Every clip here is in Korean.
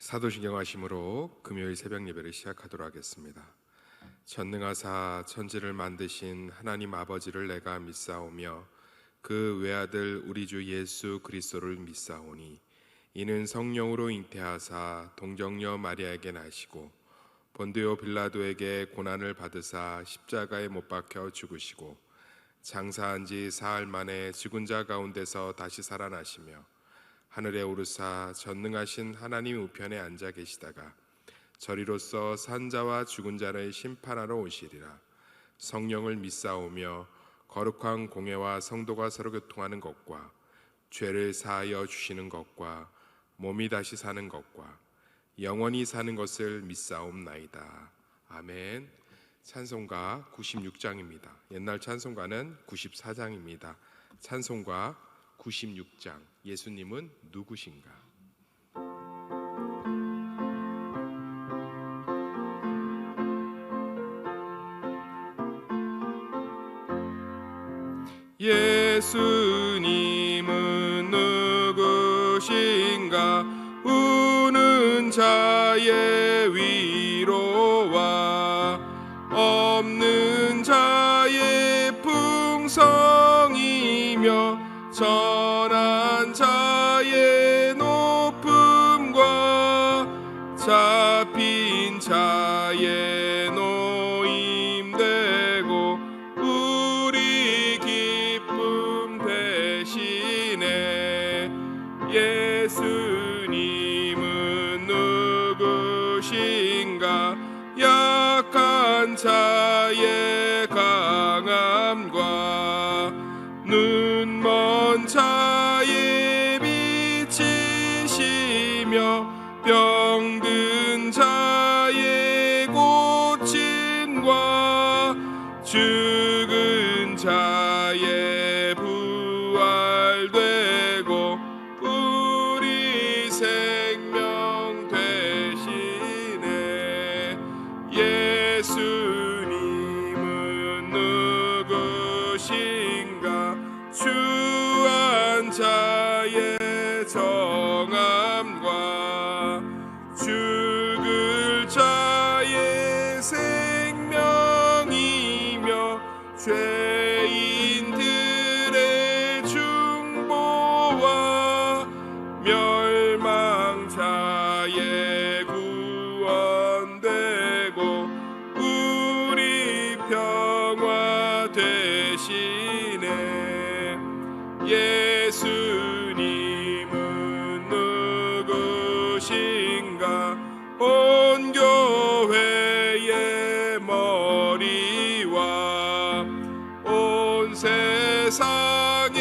사도신경 하심으로 금요일 새벽 예배를 시작하도록 하겠습니다. 전능하사 천지를 만드신 하나님 아버지를 내가 믿사오며 그 외아들 우리 주 예수 그리스도를 믿사오니 이는 성령으로 잉태하사 동정녀 마리아에게 나시고 본디오 빌라도에게 고난을 받으사 십자가에 못 박혀 죽으시고 장사한 지 사흘 만에 죽은 자 가운데서 다시 살아나시며 하늘에 오르사 전능하신 하나님 우편에 앉아 계시다가 저리로서 산자와 죽은 자를 심판하러 오시리라. 성령을 믿사오며 거룩한 공회와 성도가 서로 교통하는 것과 죄를 사하여 주시는 것과 몸이 다시 사는 것과 영원히 사는 것을 믿사옵나이다. 아멘. 찬송가 96장입니다. 옛날 찬송가는 94장입니다. 찬송가 96장. 예수님은 누구신가? 예수님은 누구신가? 우는 자의 위로와 없는 자의 풍성이며 전한 자의 높음과 잡힌 자의 노임되고 우리 기쁨 대신에 예수님은 누구신가? 약한 자의 강함과 눈먼 자의 빛이시며 병든 자의 고침과 죽은 자의 부활되고 우리 생명 대신에 예수님은 누구신가? 주한 자의 정함과 죽을 자의 생명이며 죄인들의 중보와 멸망 자의 구원되고 우리 평화 대신에 예수님은 누구신가? 온 교회의 머리와 온 세상의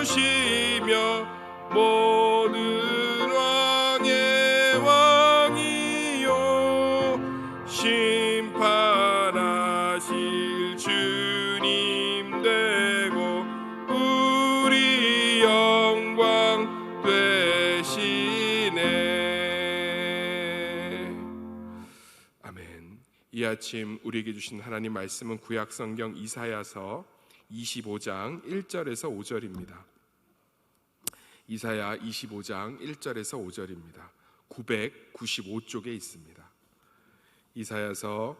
구주시며 모든 왕의 왕이요 심판하실 주님 되고 우리 영광 되시네. 아멘. 이 아침 우리에게 주신 하나님 말씀은 구약성경 이사야서 25장 1절에서 5절입니다. 이사야 25장 1절에서 5절입니다. 995쪽에 있습니다. 이사야서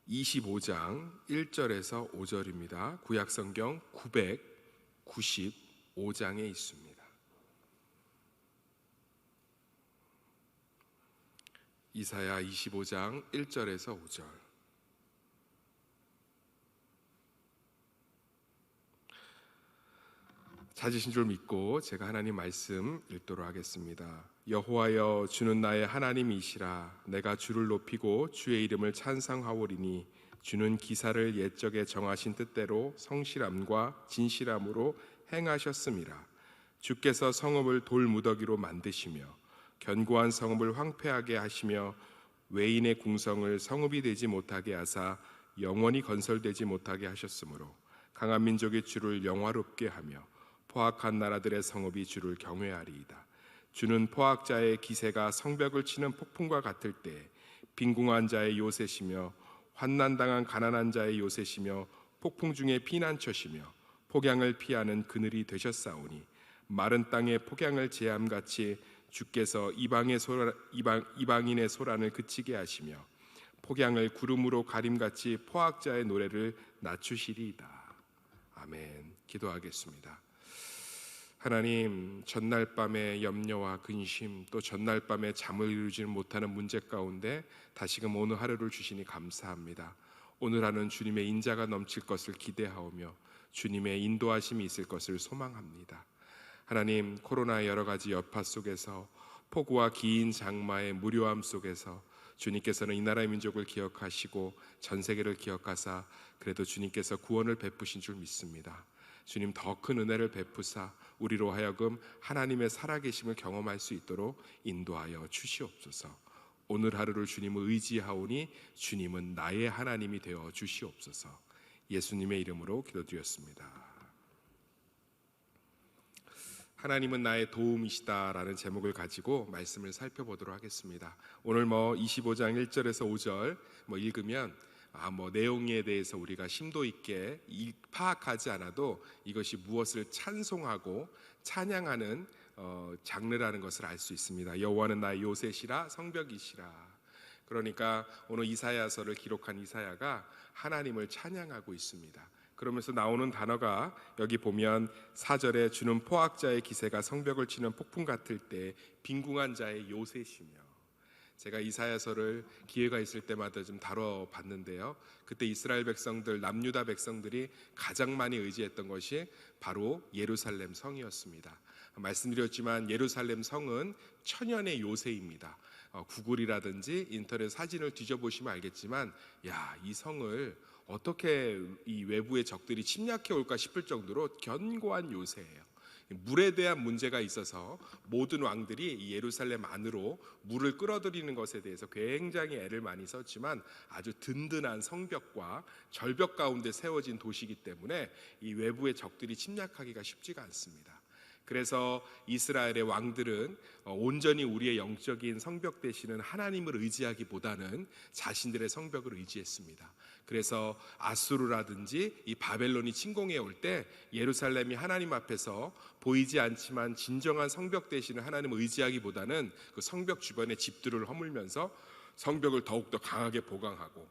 25장 1절에서 5절입니다. 구약성경 995장에 있습니다. 이사야 25장 1절에서 5절. 찾으신 줄 믿고 제가 하나님 말씀 읽도록 하겠습니다. 여호와여, 주는 나의 하나님이시라. 내가 주를 높이고 주의 이름을 찬송하오리니 주는 기사를 옛적에 정하신 뜻대로 성실함과 진실함으로 행하셨음이라. 주께서 성읍을 돌무더기로 만드시며 견고한 성읍을 황폐하게 하시며 외인의 궁성을 성읍이 되지 못하게 하사 영원히 건설되지 못하게 하셨으므로 강한 민족이 주를 영화롭게 하며 포악한 나라들의 성읍이 주를 경외하리이다. 주는 포악자의 기세가 성벽을 치는 폭풍과 같을 때 빈궁한 자의 요새시며 환난당한 가난한 자의 요새시며 폭풍 중에 피난처시며 폭양을 피하는 그늘이 되셨사오니 마른 땅에 폭양을 제함같이 주께서 이방인의 소란을 그치게 하시며 폭양을 구름으로 가림같이 포악자의 노래를 낮추시리이다. 아멘. 기도하겠습니다. 하나님, 전날 밤의 염려와 근심, 또 전날 밤에 잠을 이루지 못하는 문제 가운데 다시금 오늘 하루를 주시니 감사합니다. 오늘 하루는 주님의 인자가 넘칠 것을 기대하오며 주님의 인도하심이 있을 것을 소망합니다. 하나님, 코로나의 여러 가지 여파 속에서 폭우와 긴 장마의 무료함 속에서 주님께서는 이 나라의 민족을 기억하시고 전 세계를 기억하사 그래도 주님께서 구원을 베푸신 줄 믿습니다. 주님, 더 큰 은혜를 베푸사 우리로 하여금 하나님의 살아계심을 경험할 수 있도록 인도하여 주시옵소서. 오늘 하루를 주님을 의지하오니 주님은 나의 하나님이 되어 주시옵소서. 예수님의 이름으로 기도드렸습니다. 하나님은 나의 도움이시다라는 제목을 가지고 말씀을 살펴보도록 하겠습니다. 오늘 25장 1절에서 5절 읽으면 내용에 대해서 우리가 심도 있게 파악하지 않아도 이것이 무엇을 찬송하고 찬양하는 장르라는 것을 알 수 있습니다. 여호와는 나의 요새시라 성벽이시라. 그러니까 오늘 이사야서를 기록한 이사야가 하나님을 찬양하고 있습니다. 그러면서 나오는 단어가 여기 보면 4절에 주는 포악자의 기세가 성벽을 치는 폭풍 같을 때 빈궁한 자의 요새시며, 제가 이사야서를 기회가 있을 때마다 좀 다뤄봤는데요. 그때 이스라엘 백성들, 남유다 백성들이 가장 많이 의지했던 것이 바로 예루살렘 성이었습니다. 말씀드렸지만 예루살렘 성은 천연의 요새입니다. 구글이라든지 인터넷 사진을 뒤져보시면 알겠지만 이 성을 어떻게 이 외부의 적들이 침략해 올까 싶을 정도로 견고한 요새예요. 물에 대한 문제가 있어서 모든 왕들이 이 예루살렘 안으로 물을 끌어들이는 것에 대해서 굉장히 애를 많이 썼지만 아주 든든한 성벽과 절벽 가운데 세워진 도시이기 때문에 이 외부의 적들이 침략하기가 쉽지가 않습니다. 그래서 이스라엘의 왕들은 온전히 우리의 영적인 성벽 되시는 하나님을 의지하기보다는 자신들의 성벽을 의지했습니다. 그래서 아수르라든지 이 바벨론이 침공해 올 때 예루살렘이 하나님 앞에서 보이지 않지만 진정한 성벽 되시는 하나님을 의지하기보다는 그 성벽 주변의 집들을 허물면서 성벽을 더욱더 강하게 보강하고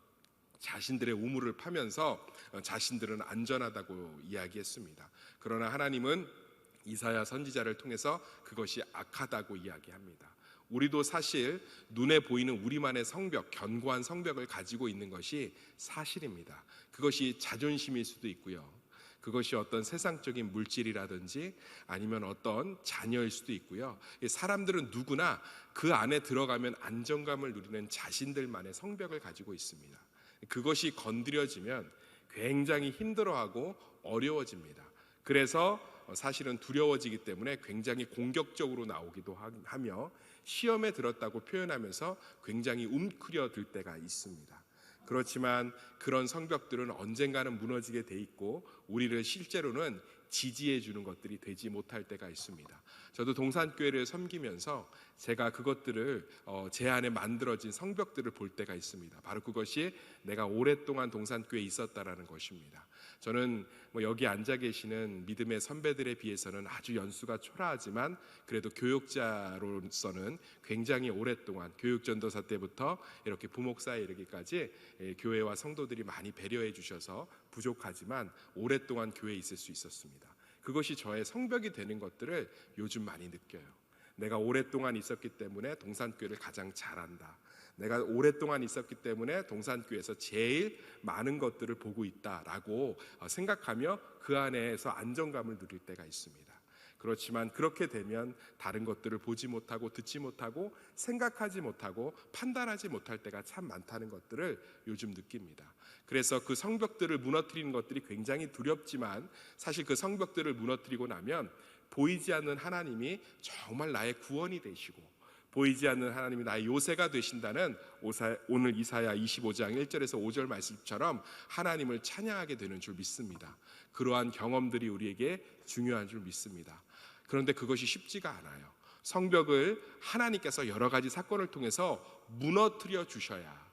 자신들의 우물을 파면서 자신들은 안전하다고 이야기했습니다. 그러나 하나님은 이사야 선지자를 통해서 그것이 악하다고 이야기합니다. 우리도 사실 눈에 보이는 우리만의 성벽, 견고한 성벽을 가지고 있는 것이 사실입니다. 그것이 자존심일 수도 있고요. 그것이 어떤 세상적인 물질이라든지 아니면 어떤 자녀일 수도 있고요. 사람들은 누구나 그 안에 들어가면 안정감을 누리는 자신들만의 성벽을 가지고 있습니다. 그것이 건드려지면 굉장히 힘들어하고 어려워집니다. 그래서 사실은 두려워지기 때문에 굉장히 공격적으로 나오기도 하며 시험에 들었다고 표현하면서 굉장히 움츠려들 때가 있습니다. 그렇지만 그런 성벽들은 언젠가는 무너지게 돼 있고 우리를 실제로는 지지해 주는 것들이 되지 못할 때가 있습니다. 저도 동산교회를 섬기면서 제가 그것들을 제 안에 만들어진 성벽들을 볼 때가 있습니다. 바로 그것이 내가 오랫동안 동산교회에 있었다라는 것입니다. 저는 여기 앉아 계시는 믿음의 선배들에 비해서는 아주 연수가 초라하지만 그래도 교육자로서는 굉장히 오랫동안 교육전도사 때부터 이렇게 부목사에 이르기까지 교회와 성도들이 많이 배려해 주셔서 부족하지만 오랫동안 교회에 있을 수 있었습니다. 그것이 저의 성벽이 되는 것들을 요즘 많이 느껴요. 내가 오랫동안 있었기 때문에 동산교회를 가장 잘한다. 내가 오랫동안 있었기 때문에 동산교회에서 제일 많은 것들을 보고 있다라고 생각하며 그 안에서 안정감을 누릴 때가 있습니다. 그렇지만 그렇게 되면 다른 것들을 보지 못하고 듣지 못하고 생각하지 못하고 판단하지 못할 때가 참 많다는 것들을 요즘 느낍니다. 그래서 그 성벽들을 무너뜨리는 것들이 굉장히 두렵지만 사실 그 성벽들을 무너뜨리고 나면 보이지 않는 하나님이 정말 나의 구원이 되시고 보이지 않는 하나님이 나의 요새가 되신다는 오늘 이사야 25장 1절에서 5절 말씀처럼 하나님을 찬양하게 되는 줄 믿습니다. 그러한 경험들이 우리에게 중요한 줄 믿습니다. 그런데 그것이 쉽지가 않아요. 성벽을 하나님께서 여러 가지 사건을 통해서 무너뜨려 주셔야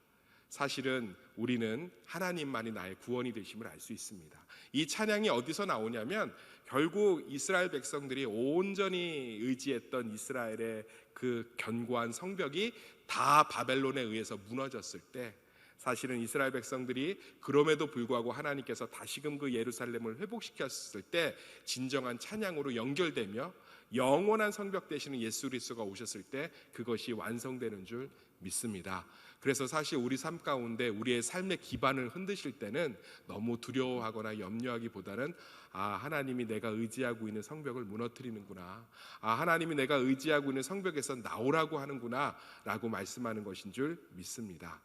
사실은 우리는 하나님만이 나의 구원이 되심을 알 수 있습니다. 이 찬양이 어디서 나오냐면 결국 이스라엘 백성들이 온전히 의지했던 이스라엘의 그 견고한 성벽이 다 바벨론에 의해서 무너졌을 때, 사실은 이스라엘 백성들이 그럼에도 불구하고 하나님께서 다시금 그 예루살렘을 회복시켰을 때 진정한 찬양으로 연결되며 영원한 성벽 되시는 예수 그리스도가 오셨을 때 그것이 완성되는 줄 믿습니다. 그래서 사실 우리 삶 가운데 우리의 삶의 기반을 흔드실 때는 너무 두려워하거나 염려하기보다는 하나님이 내가 의지하고 있는 성벽을 무너뜨리는구나, 하나님이 내가 의지하고 있는 성벽에서 나오라고 하는구나 라고 말씀하는 것인 줄 믿습니다.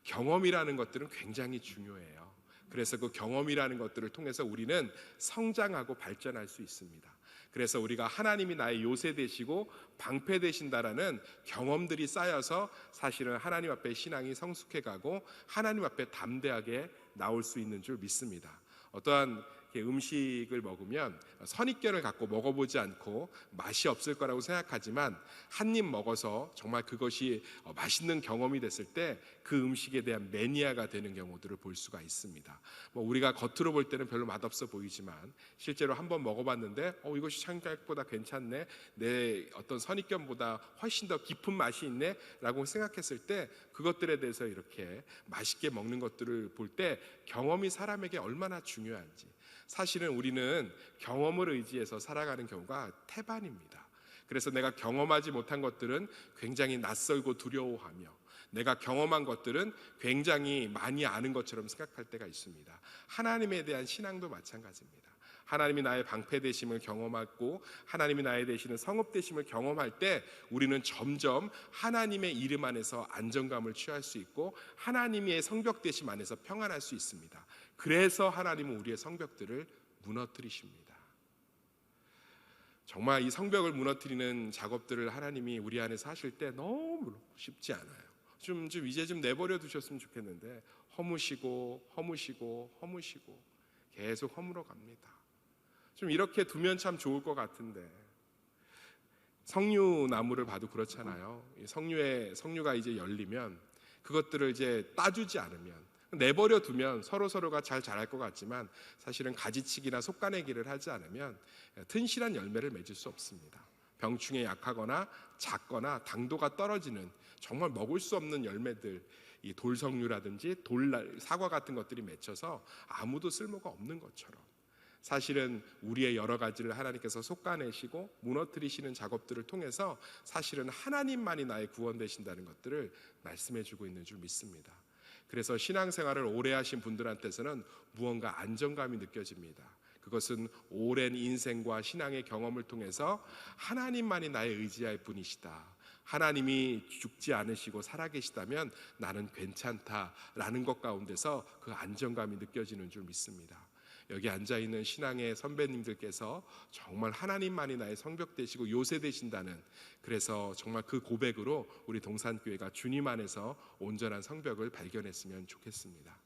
경험이라는 것들은 굉장히 중요해요. 그래서 그 경험이라는 것들을 통해서 우리는 성장하고 발전할 수 있습니다. 그래서 우리가 하나님이 나의 요새 되시고 방패 되신다라는 경험들이 쌓여서 사실은 하나님 앞에 신앙이 성숙해가고 하나님 앞에 담대하게 나올 수 있는 줄 믿습니다. 어떠한 음식을 먹으면 선입견을 갖고 먹어보지 않고 맛이 없을 거라고 생각하지만 한 입 먹어서 정말 그것이 맛있는 경험이 됐을 때 그 음식에 대한 매니아가 되는 경우들을 볼 수가 있습니다. 우리가 겉으로 볼 때는 별로 맛없어 보이지만 실제로 한번 먹어봤는데 이것이 생각보다 괜찮네, 내 어떤 선입견보다 훨씬 더 깊은 맛이 있네 라고 생각했을 때 그것들에 대해서 이렇게 맛있게 먹는 것들을 볼 때 경험이 사람에게 얼마나 중요한지, 사실은 우리는 경험을 의지해서 살아가는 경우가 태반입니다. 그래서 내가 경험하지 못한 것들은 굉장히 낯설고 두려워하며 내가 경험한 것들은 굉장히 많이 아는 것처럼 생각할 때가 있습니다. 하나님에 대한 신앙도 마찬가지입니다. 하나님이 나의 방패 되심을 경험하고 하나님이 나의 되시는 성읍 되심을 경험할 때 우리는 점점 하나님의 이름 안에서 안정감을 취할 수 있고 하나님의 성벽 되심 안에서 평안할 수 있습니다. 그래서 하나님은 우리의 성벽들을 무너뜨리십니다. 정말 이 성벽을 무너뜨리는 작업들을 하나님이 우리 안에서 하실 때 너무 쉽지 않아요. 이제 좀 내버려 두셨으면 좋겠는데 허무시고 계속 허물어 갑니다. 좀 이렇게 두면 참 좋을 것 같은데, 석류나무를 봐도 그렇잖아요. 석류가 이제 열리면 그것들을 이제 따주지 않으면, 내버려 두면 서로가 잘 자랄 것 같지만 사실은 가지치기나 속가내기를 하지 않으면 튼실한 열매를 맺을 수 없습니다. 병충해 약하거나 작거나 당도가 떨어지는 정말 먹을 수 없는 열매들, 이 돌석류라든지 사과 같은 것들이 맺혀서 아무도 쓸모가 없는 것처럼, 사실은 우리의 여러 가지를 하나님께서 솎아내시고 무너뜨리시는 작업들을 통해서 사실은 하나님만이 나의 구원 되신다는 것들을 말씀해주고 있는 줄 믿습니다. 그래서 신앙생활을 오래 하신 분들한테서는 무언가 안정감이 느껴집니다. 그것은 오랜 인생과 신앙의 경험을 통해서 하나님만이 나의 의지할 분이시다, 하나님이 죽지 않으시고 살아계시다면 나는 괜찮다라는 것 가운데서 그 안정감이 느껴지는 줄 믿습니다. 여기 앉아있는 신앙의 선배님들께서 정말 하나님만이 나의 성벽 되시고 요새 되신다는, 그래서 정말 그 고백으로 우리 동산교회가 주님 안에서 온전한 성벽을 발견했으면 좋겠습니다.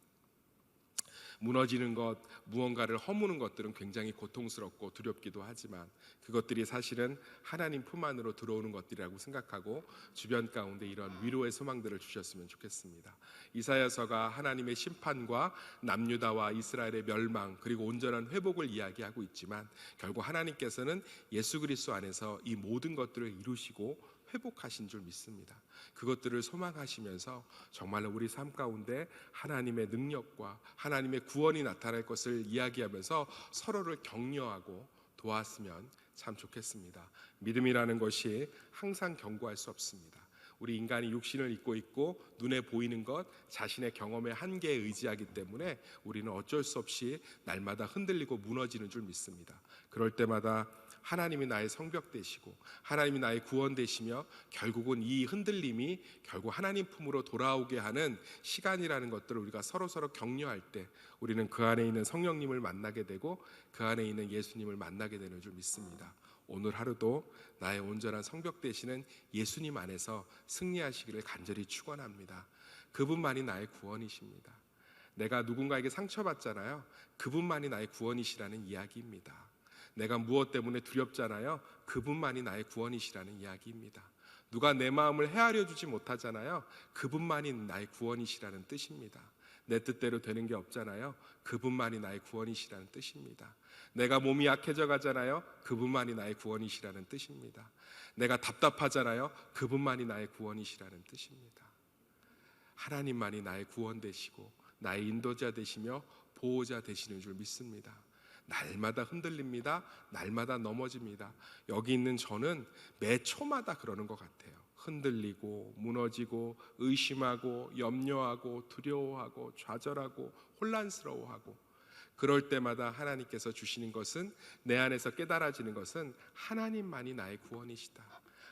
무너지는 것, 무언가를 허무는 것들은 굉장히 고통스럽고 두렵기도 하지만 그것들이 사실은 하나님 품 안으로 들어오는 것들이라고 생각하고 주변 가운데 이런 위로의 소망들을 주셨으면 좋겠습니다. 이사야서가 하나님의 심판과 남유다와 이스라엘의 멸망 그리고 온전한 회복을 이야기하고 있지만 결국 하나님께서는 예수 그리스도 안에서 이 모든 것들을 이루시고 회복하신 줄 믿습니다. 그것들을 소망하시면서 정말로 우리 삶 가운데 하나님의 능력과 하나님의 구원이 나타날 것을 이야기하면서 서로를 격려하고 도왔으면 참 좋겠습니다. 믿음이라는 것이 항상 견고할 수 없습니다. 우리 인간이 육신을 입고 있고 눈에 보이는 것, 자신의 경험의 한계에 의지하기 때문에 우리는 어쩔 수 없이 날마다 흔들리고 무너지는 줄 믿습니다. 그럴 때마다 하나님이 나의 성벽 되시고 하나님이 나의 구원 되시며 결국은 이 흔들림이 결국 하나님 품으로 돌아오게 하는 시간이라는 것들을 우리가 서로 격려할 때 우리는 그 안에 있는 성령님을 만나게 되고 그 안에 있는 예수님을 만나게 되는 줄 믿습니다. 오늘 하루도 나의 온전한 성벽 되시는 예수님 안에서 승리하시기를 간절히 축원합니다. 그분만이 나의 구원이십니다. 내가 누군가에게 상처받잖아요. 그분만이 나의 구원이시라는 이야기입니다. 내가 무엇 때문에 두렵잖아요. 그분만이 나의 구원이시라는 이야기입니다. 누가 내 마음을 헤아려 주지 못하잖아요. 그분만이 나의 구원이시라는 뜻입니다. 내 뜻대로 되는 게 없잖아요. 그분만이 나의 구원이시라는 뜻입니다. 내가 몸이 약해져 가잖아요. 그분만이 나의 구원이시라는 뜻입니다. 내가 답답하잖아요. 그분만이 나의 구원이시라는 뜻입니다. 하나님만이 나의 구원 되시고 나의 인도자 되시며 보호자 되시는 줄 믿습니다. 날마다 흔들립니다. 날마다 넘어집니다. 여기 있는 저는 매 초마다 그러는 것 같아요. 흔들리고 무너지고 의심하고 염려하고 두려워하고 좌절하고 혼란스러워하고, 그럴 때마다 하나님께서 주시는 것은, 내 안에서 깨달아지는 것은 하나님만이 나의 구원이시다.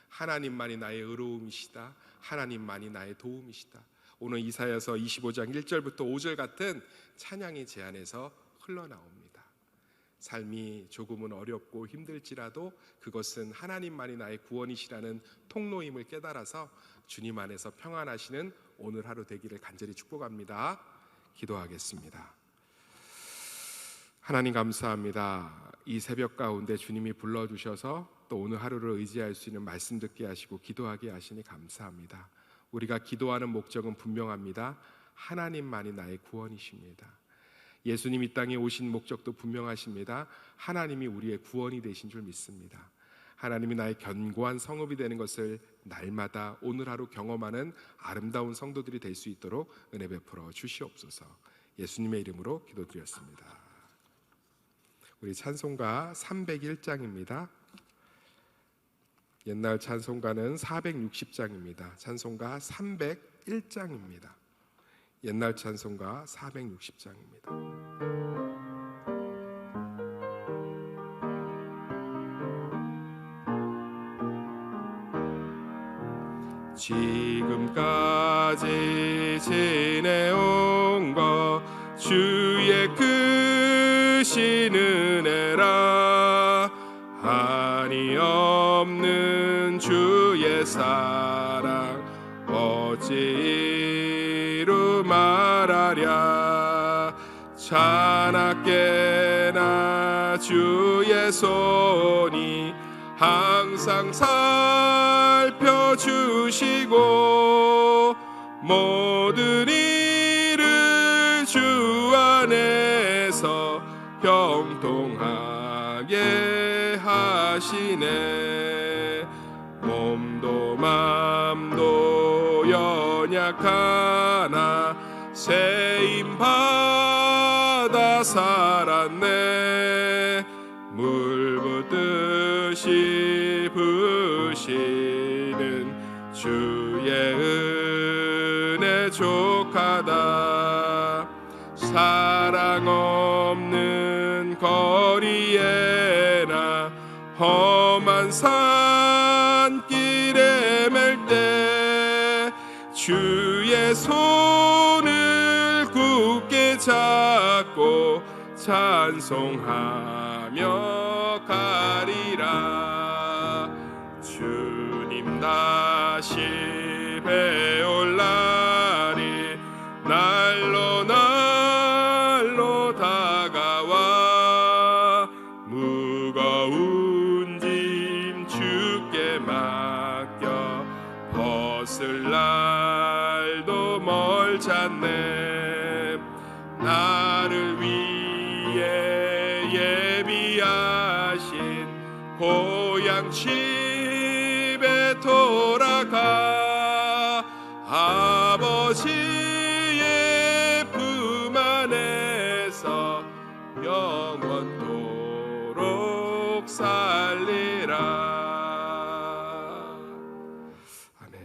하나님만이 나의 의로움이시다. 하나님만이 나의 도움이시다. 오늘 이사야서 25장 1절부터 5절 같은 찬양이 제 안에서 흘러나옵니다. 삶이 조금은 어렵고 힘들지라도 그것은 하나님만이 나의 구원이시라는 통로임을 깨달아서 주님 안에서 평안하시는 오늘 하루 되기를 간절히 축복합니다. 기도하겠습니다. 하나님 감사합니다. 이 새벽 가운데 주님이 불러주셔서 또 오늘 하루를 의지할 수 있는 말씀 듣게 하시고 기도하게 하시니 감사합니다. 우리가 기도하는 목적은 분명합니다. 하나님만이 나의 구원이십니다. 예수님 이 땅에 오신 목적도 분명하십니다. 하나님이 우리의 구원이 되신 줄 믿습니다. 하나님이 나의 견고한 성읍이 되는 것을 날마다 오늘 하루 경험하는 아름다운 성도들이 될 수 있도록 은혜 베풀어 주시옵소서. 예수님의 이름으로 기도드렸습니다. 우리 찬송가 301장입니다. 옛날 찬송가는 460장입니다. 찬송가 301장입니다. 옛날 찬송가 460장입니다. 지금까지 지내온 것 주의 크신 은혜라. 한이 없는 주의 사랑 어찌 이루 말하랴. 자나깨나 주의 손이 항상 살펴주시고 모든 일을 주 안에서 형통하게 하시네. 몸도 맘도 연약하나 세임받아 살았네. 물 붓듯이 부시는 주의 은혜 족하다. 사랑 없는 거리에나 험한 산길에 맬 때 주의 손을 굳게 잡고 찬송하며 가리라. 주님 다시 배올 날이 날로 날로 다가와 무거운 짐 주께 맡겨 벗을 날도 멀잖네. 나를 위해 예비하신 고향 집에 돌아가 아버지의 품 안에서 영원토록 살리라. 아멘.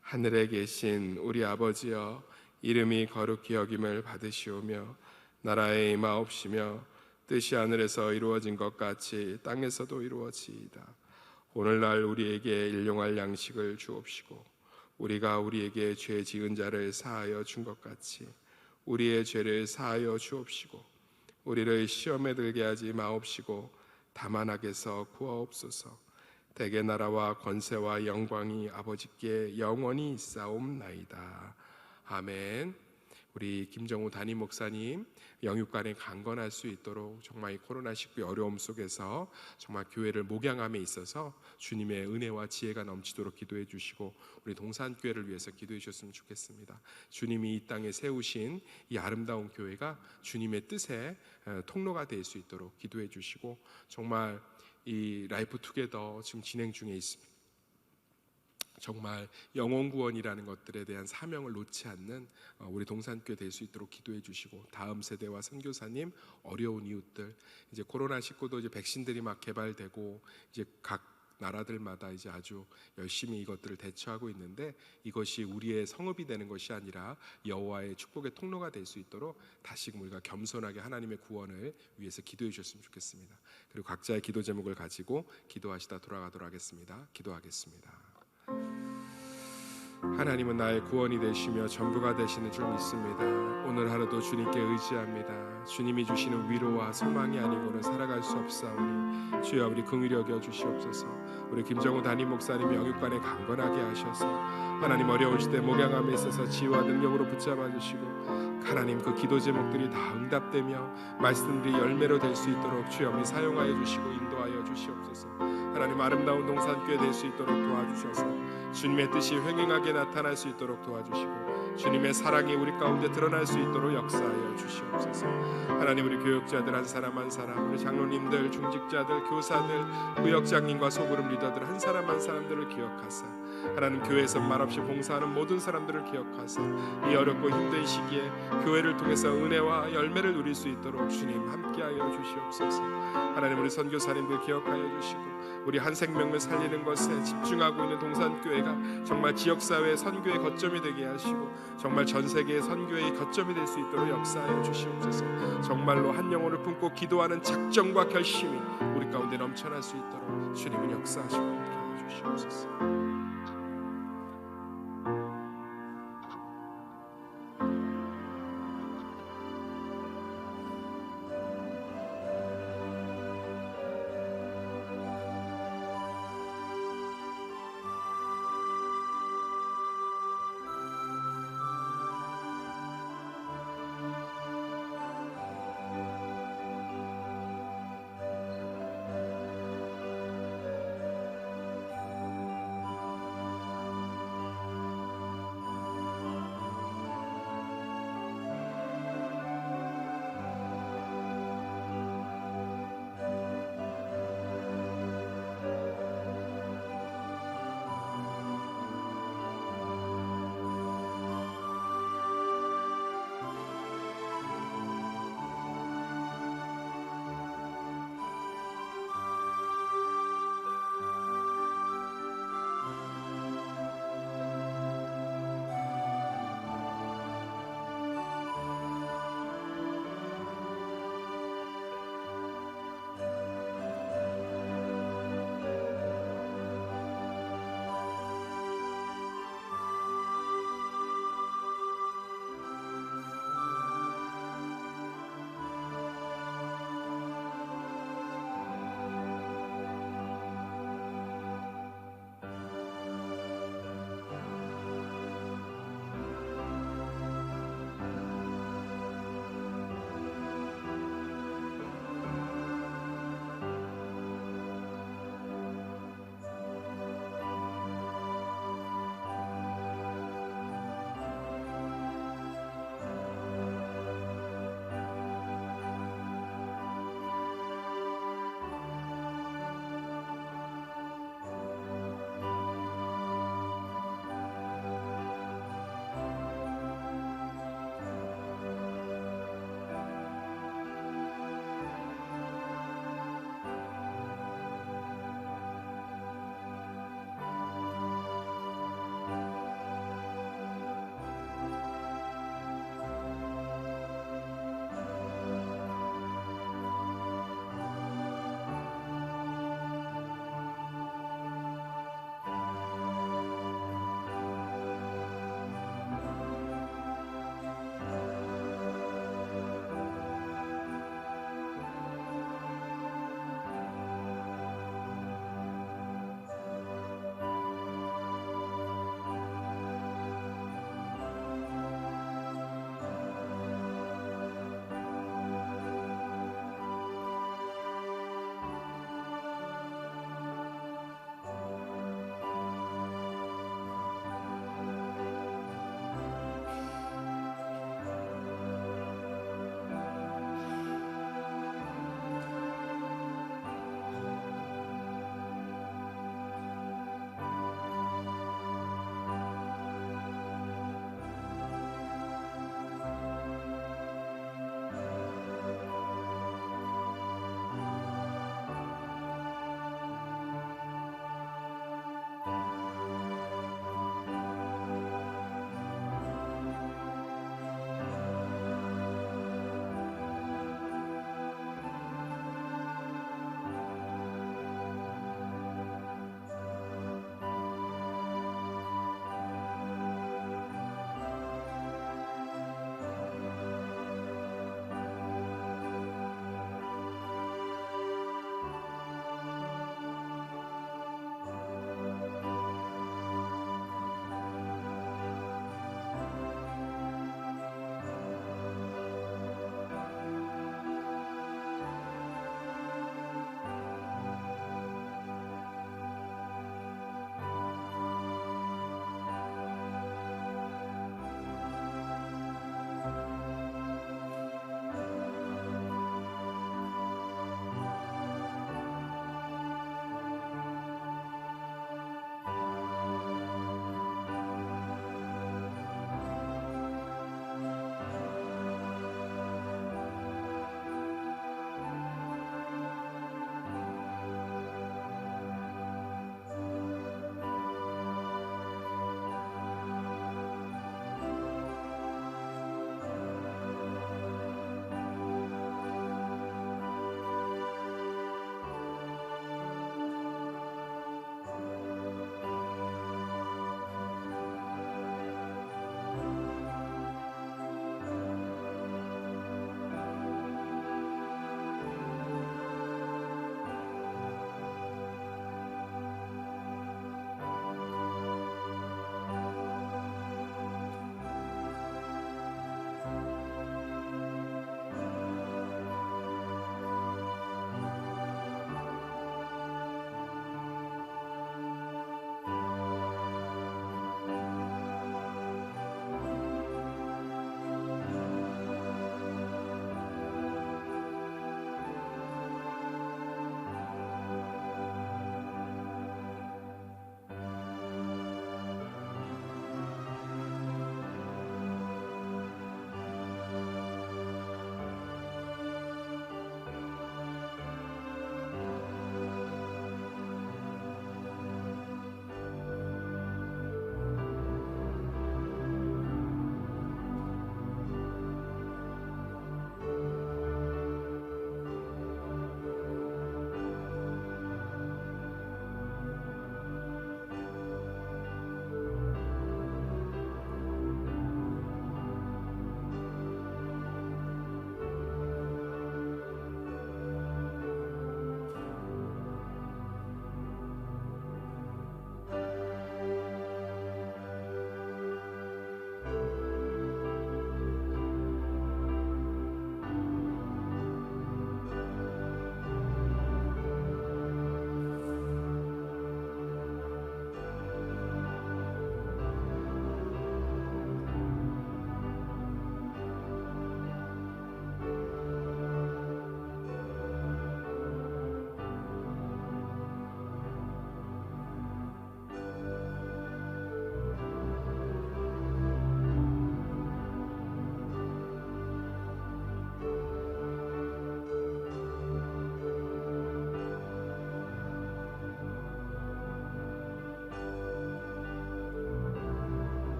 하늘에 계신 우리 아버지여, 이름이 거룩히 여김을 받으시오며 나라에 임하옵시며 뜻이 하늘에서 이루어진 것 같이 땅에서도 이루어지이다. 오늘날 우리에게 일용할 양식을 주옵시고 우리가 우리에게 죄 지은 자를 사하여 준 것 같이 우리의 죄를 사하여 주옵시고 우리를 시험에 들게 하지 마옵시고 다만 악에서 구하옵소서. 대개 나라와 권세와 영광이 아버지께 영원히 있사옵나이다. 아멘. 우리 김정우 담임 목사님 영육간에 강건할 수 있도록 정말 이 코로나19의 어려움 속에서 정말 교회를 목양함에 있어서 주님의 은혜와 지혜가 넘치도록 기도해 주시고 우리 동산교회를 위해서 기도해 주셨으면 좋겠습니다. 주님이 이 땅에 세우신 이 아름다운 교회가 주님의 뜻의 통로가 될 수 있도록 기도해 주시고 정말 이 라이프 투게더 지금 진행 중에 있습니다. 정말 영혼 구원이라는 것들에 대한 사명을 놓지 않는 우리 동산교회 될 수 있도록 기도해 주시고 다음 세대와 선교사님, 어려운 이웃들, 이제 코로나19도 이제 백신들이 막 개발되고 이제 각 나라들마다 이제 아주 열심히 이것들을 대처하고 있는데 이것이 우리의 성읍이 되는 것이 아니라 여호와의 축복의 통로가 될 수 있도록 다시금 우리가 겸손하게 하나님의 구원을 위해서 기도해 주셨으면 좋겠습니다. 그리고 각자의 기도 제목을 가지고 기도하시다 돌아가도록 하겠습니다. 기도하겠습니다. 하나님은 나의 구원이 되시며 전부가 되시는 줄 믿습니다. 오늘 하루도 주님께 의지합니다. 주님이 주시는 위로와 소망이 아니고는 살아갈 수 없사오니 주여 우리 긍휼히 여겨 주시옵소서. 우리 김정우 담임 목사님 영육간에 강건하게 하셔서 하나님 어려운 시대 목양함에 있어서 지혜와 능력으로 붙잡아 주시고 하나님 그 기도 제목들이 다 응답되며 말씀들이 열매로 될 수 있도록 주여 우리 사용하여 주시고 인도하여 주시옵소서. 하나님 아름다운 동산교회 될 수 있도록 도와주셔서 주님의 뜻이 횡행하게 나타날 수 있도록 도와주시고 주님의 사랑이 우리 가운데 드러날 수 있도록 역사하여 주시옵소서. 하나님 우리 교육자들 한 사람 한 사람, 우리 장로님들, 중직자들, 교사들, 구역장님과 소그룹 리더들 한 사람 한 사람들을 기억하사 하나님 교회에서 말없이 봉사하는 모든 사람들을 기억하사 이 어렵고 힘든 시기에 교회를 통해서 은혜와 열매를 누릴 수 있도록 주님 함께하여 주시옵소서. 하나님 우리 선교사님들 기억하여 주시고 우리 한 생명을 살리는 것에 집중하고 있는 동산교회가 정말 지역사회의 선교의 거점이 되게 하시고 정말 전 세계의 선교의 거점이 될 수 있도록 역사하여 주시옵소서. 정말로 한 영혼을 품고 기도하는 작정과 결심이 우리 가운데 넘쳐날 수 있도록 주님은 역사하시고 함께하여 주시옵소서.